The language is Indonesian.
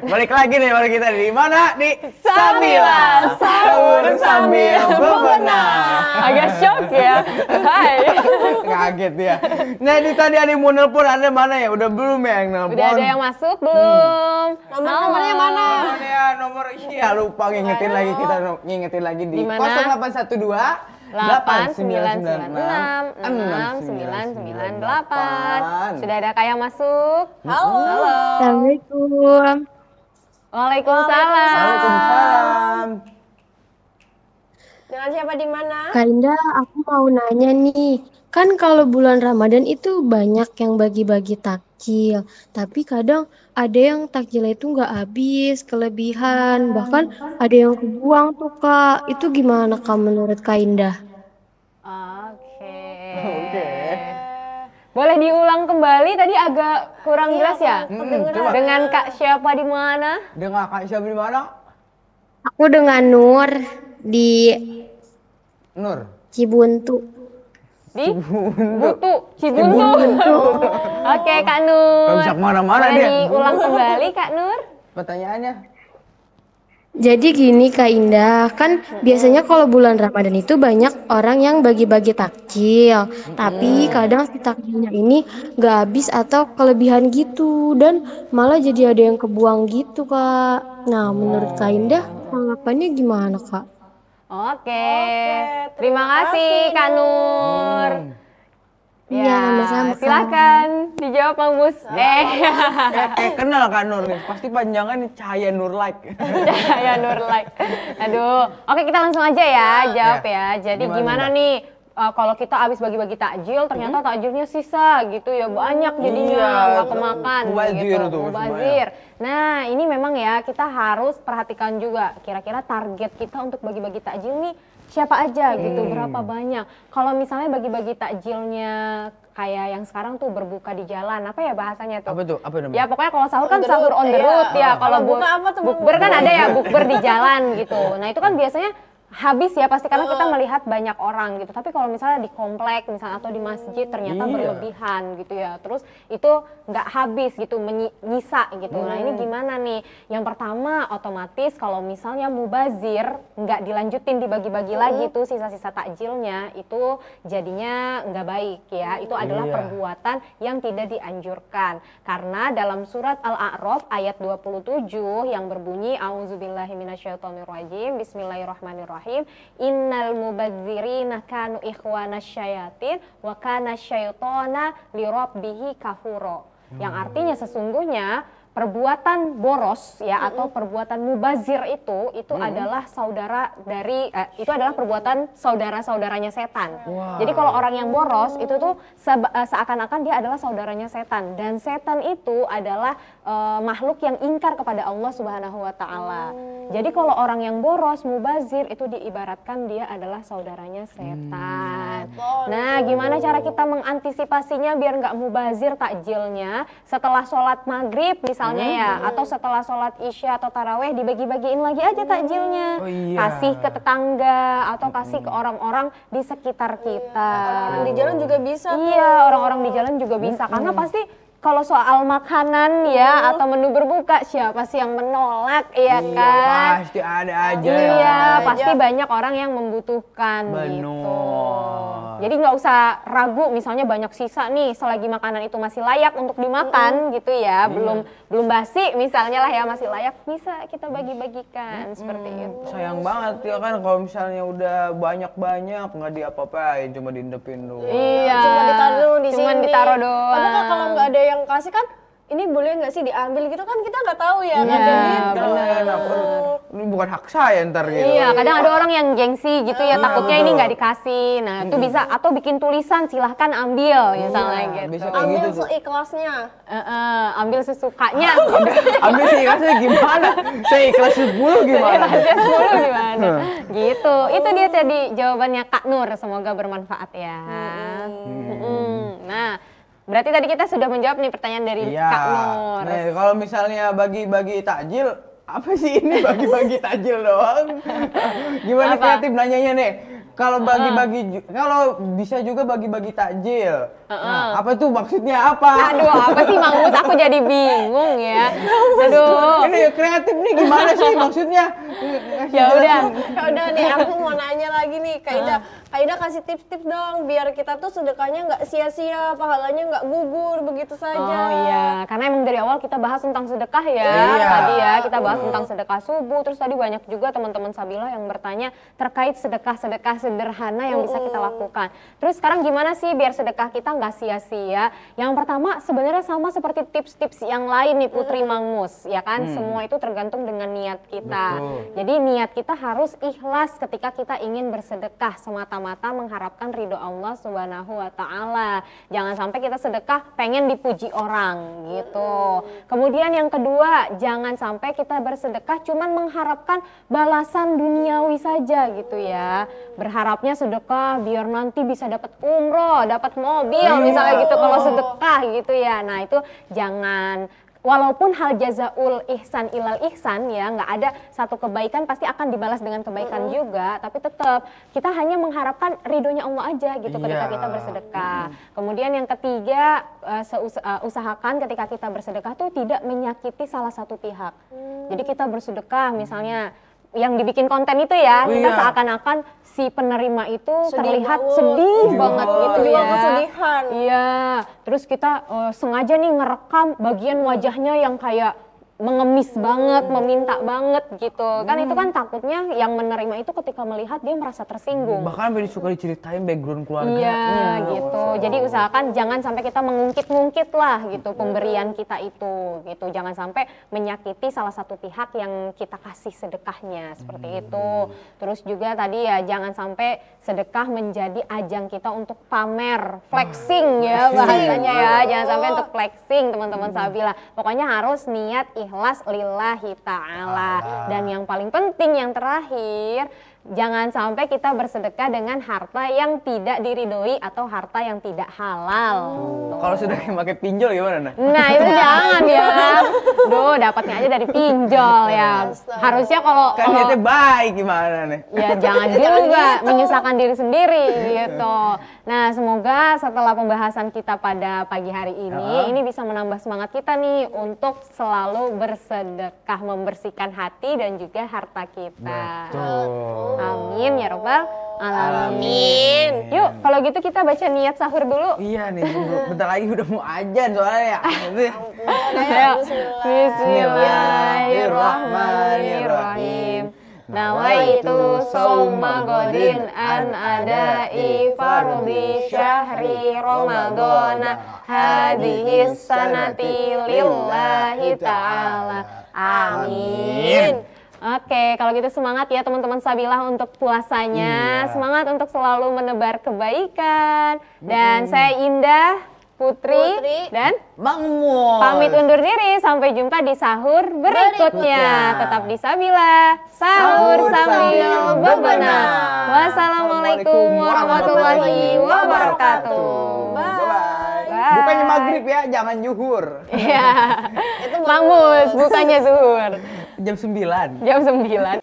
Balik lagi nih, balik kita di mana? Di Samila, sahur sambil bebenah. Agak shock ya. Hai. Kaget ya. Nah ini tadi ada yang mau nelpon, ada mana ya? Udah belum ya yang nelpon? Udah ada yang masuk belum? Nomornya mana? Ya nomor iya lupa ngingetin lagi, kita ngingetin lagi di Dimana? 0812 891969998. Sudah ada Kak yang masuk? Halo. Assalamualaikum. Waalaikumsalam. Waalaikumsalam. Dengan siapa di mana? Kak Indah, aku mau nanya nih. Kan kalau bulan Ramadan itu banyak yang bagi-bagi takjil. Tapi kadang ada yang takjilnya itu nggak habis, kelebihan. Bahkan ada yang kebuang tuh Kak. Itu gimana Kak menurut Kak Indah? Oke. Boleh diulang kembali, tadi agak kurang jelas ya? coba. Dengan Kak siapa di mana? Dengan Kak siapa di mana? Aku dengan Nur di Nur. Cibuntu. Di Cibuntu. Oke, Kak Nur. Gak bisa kemana-mana Boleh dia. diulang kembali, Kak Nur? Pertanyaannya? Jadi gini Kak Indah, kan biasanya kalau bulan Ramadan itu banyak orang yang bagi-bagi takjil, tapi kadang si takjilnya ini nggak habis atau kelebihan gitu, dan malah jadi ada yang kebuang gitu Kak. Nah menurut Kak Indah, tanggapannya gimana Kak? Oke. Terima kasih, Kak Nur. Iya, sama-sama, Kak. Silakan dijawab Mang Mus. Kenal Kak Nur nih, pasti panjangan Cahaya Nur Like. Ya Nur like. Aduh. Oke, kita langsung aja ya jawab ya. Jadi Gimana, gimana nih kalau kita habis bagi-bagi takjil, ternyata takjilnya sisa gitu ya, banyak jadinya Iya, nggak kemakan mubazir gitu. tuh, Mubazir. Nah, ini memang ya kita harus perhatikan juga kira-kira target kita untuk bagi-bagi takjil nih siapa aja gitu, berapa banyak. Kalau misalnya bagi-bagi takjilnya kayak yang sekarang tuh berbuka di jalan, apa ya bahasanya tuh? Apa tuh? Apa namanya? Ya pokoknya kalau sahur kan On the sahur road, on the iya. road ya. Kalau Kalau buka apa tuh, Bang? bukber kan ada ya, bukber di jalan gitu. Nah itu kan biasanya habis ya pasti karena kita melihat banyak orang gitu. Tapi kalau misalnya di komplek misalnya atau di masjid ternyata Iya. berlebihan gitu ya. Terus itu nggak habis gitu, menyisa gitu. Nah ini gimana nih? Yang pertama otomatis kalau misalnya mubazir nggak dilanjutin dibagi-bagi lagi tuh sisa-sisa takjilnya itu jadinya nggak baik ya. Itu adalah Iya. perbuatan yang tidak dianjurkan. Karena dalam surat Al-A'raf ayat 27 yang berbunyi A'udzubillahi minasyaitonirrajim, Bismillahirrahmanirrahim. Innal mubadzirina kanu ikhwana syayatin wa kana syaitona lirabbihi kafuro. Yang artinya sesungguhnya perbuatan boros ya atau perbuatan mubazir itu adalah saudara dari itu adalah perbuatan saudara-saudaranya setan. Wow. Jadi kalau orang yang boros itu tuh seakan-akan dia adalah saudaranya setan, dan setan itu adalah makhluk yang ingkar kepada Allah Subhanahu wa taala. Jadi kalau orang yang boros mubazir itu diibaratkan dia adalah saudaranya setan. Nah, gimana cara kita mengantisipasinya biar nggak mubazir takjilnya? Setelah sholat maghrib misalnya ya, atau setelah sholat isya atau taraweh dibagi-bagiin lagi aja takjilnya. Oh, iya. Kasih ke tetangga atau kasih ke orang-orang di sekitar kita. Orang di jalan juga bisa tuh. Iya, orang-orang di jalan juga bisa karena pasti kalau soal makanan ya atau menu berbuka siapa sih yang menolak ya Iya, kan? pasti ada aja. Iya, yang pasti banyak orang yang membutuhkan gitu. Benar. Jadi nggak usah ragu, misalnya banyak sisa nih, selagi makanan itu masih layak untuk dimakan gitu ya, belum basi misalnya lah ya, masih layak, bisa kita bagi-bagikan seperti itu. Sayang banget ya kan kalau misalnya udah banyak-banyak nggak diapa-apain, cuma diindepin doang. Iya. Cuma ditaruh di sini. Cuman ditaruh doang. Tapi kan kalau nggak ada yang kasih kan, ini boleh nggak sih diambil gitu kan, kita nggak tahu ya. Iya, Kadang gitu. Ini bukan hak saya ntar gitu. Iya, kadang ada orang yang gengsi gitu ya, takutnya ini betul. nggak dikasih. Nah, itu bisa, atau bikin tulisan silahkan ambil misalnya gitu. bisa kayak Ambil gitu tuh. seikhlasnya. Ambil sesukanya. Ambil sih ikhlasnya gimana? Saya ikhlas 10 gimana? Ikhlasnya 10 gimana? Gitu. Itu dia tadi jawabannya Kak Nur. Semoga bermanfaat ya. Nah, berarti tadi kita sudah menjawab nih pertanyaan dari Iya. Kak Nur. Nih, kalau misalnya bagi-bagi takjil, apa sih ini bagi-bagi takjil doang? Gimana Apa? kreatif nanyanya nih? kalau bagi-bagi, kalau bisa juga bagi-bagi takjil. Nah, apa tuh maksudnya apa? Aduh, apa sih Mang Mus? Aku jadi bingung ya. Aduh. Ini kreatif nih gimana sih maksudnya? Ya udah. Ya udah nih, aku mau nanya lagi nih, Kak Ida. Kak Ida kasih tips-tips dong, biar kita tuh sedekahnya nggak sia-sia, pahalanya nggak gugur begitu saja. Oh iya, karena emang dari awal kita bahas tentang sedekah ya. Iya. Tadi ya kita bahas tentang sedekah subuh. Terus tadi banyak juga teman-teman Sabila yang bertanya terkait sedekah-sedekah sederhana yang bisa kita lakukan. Terus sekarang gimana sih biar sedekah kita nggak sia-sia? Yang pertama sebenarnya sama seperti tips-tips yang lain nih Putri Mang Mus, ya kan? Semua itu tergantung dengan niat kita. Betul. Jadi niat kita harus ikhlas ketika kita ingin bersedekah, semata-mata mengharapkan ridho Allah Subhanahu wa Ta'ala. Jangan sampai kita sedekah pengen dipuji orang gitu. Kemudian yang kedua, jangan sampai kita bersedekah cuman mengharapkan balasan duniawi saja gitu ya. Berharapnya sedekah biar nanti bisa dapat umroh, dapat mobil misalnya gitu kalau sedekah gitu ya. Nah itu jangan. Walaupun hal jazaul ihsan ilal ihsan ya, nggak ada satu kebaikan pasti akan dibalas dengan kebaikan juga, tapi tetap kita hanya mengharapkan ridhonya Allah aja gitu ketika kita bersedekah. Kemudian yang ketiga, usahakan ketika kita bersedekah tuh tidak menyakiti salah satu pihak. Jadi kita bersedekah misalnya yang dibikin konten itu ya, kita seakan-akan si penerima itu terlihat sedih banget gitu Jual ya. kesedihan. Iya, terus kita sengaja nih ngerekam bagian wajahnya yang kayak mengemis banget, meminta banget gitu. Kan itu kan takutnya yang menerima itu ketika melihat dia merasa tersinggung. Bahkan lebih suka diceritain background keluarganya. Iya gitu. Jadi usahakan jangan sampai kita mengungkit-ungkit lah gitu pemberian kita itu gitu. Jangan sampai menyakiti salah satu pihak yang kita kasih sedekahnya seperti itu. Terus juga tadi ya jangan sampai sedekah menjadi ajang kita untuk pamer, flexing ya bahasanya ya. Jangan sampai untuk flexing teman-teman Sabila. Pokoknya harus niat ikhlas lillahi ta'ala. Dan yang paling penting yang terakhir, jangan sampai kita bersedekah dengan harta yang tidak diridhoi atau harta yang tidak halal. Kalau sudah pakai pinjol gimana? Nah itu jangan ya. Duh dapatnya aja dari pinjol ya. Harusnya kalau Kan niatnya baik gimana nih? ya jangan juga menyusahkan diri sendiri gitu. Nah semoga setelah pembahasan kita pada pagi hari ini bisa menambah semangat kita nih untuk selalu bersedekah, membersihkan hati dan juga harta kita. Betul. Amin ya robbal alamin. Yuk kalau gitu kita baca niat sahur dulu. Iya nih, bentar lagi udah mau ajan soalnya ya. Ayo. Bismillahirrahmanirrahim. Nawaitu sawma godin an adai fardhi syahri ramadana hadhihi sanati lillahi ta'ala. Amin. Oke, kalau gitu semangat ya teman-teman Sabila untuk puasanya. Semangat untuk selalu menebar kebaikan. Dan saya Indah, Putri, dan Mang Mus. pamit undur diri. Sampai jumpa di sahur berikutnya. Tetap di Sabila. Sahur sambil bebenah. Wassalamualaikum warahmatullahi wabarakatuh. Bye. Bukannya maghrib ya, jangan zuhur. Iya. Mang Mus, bukannya zuhur. Jam 9. Jam 9.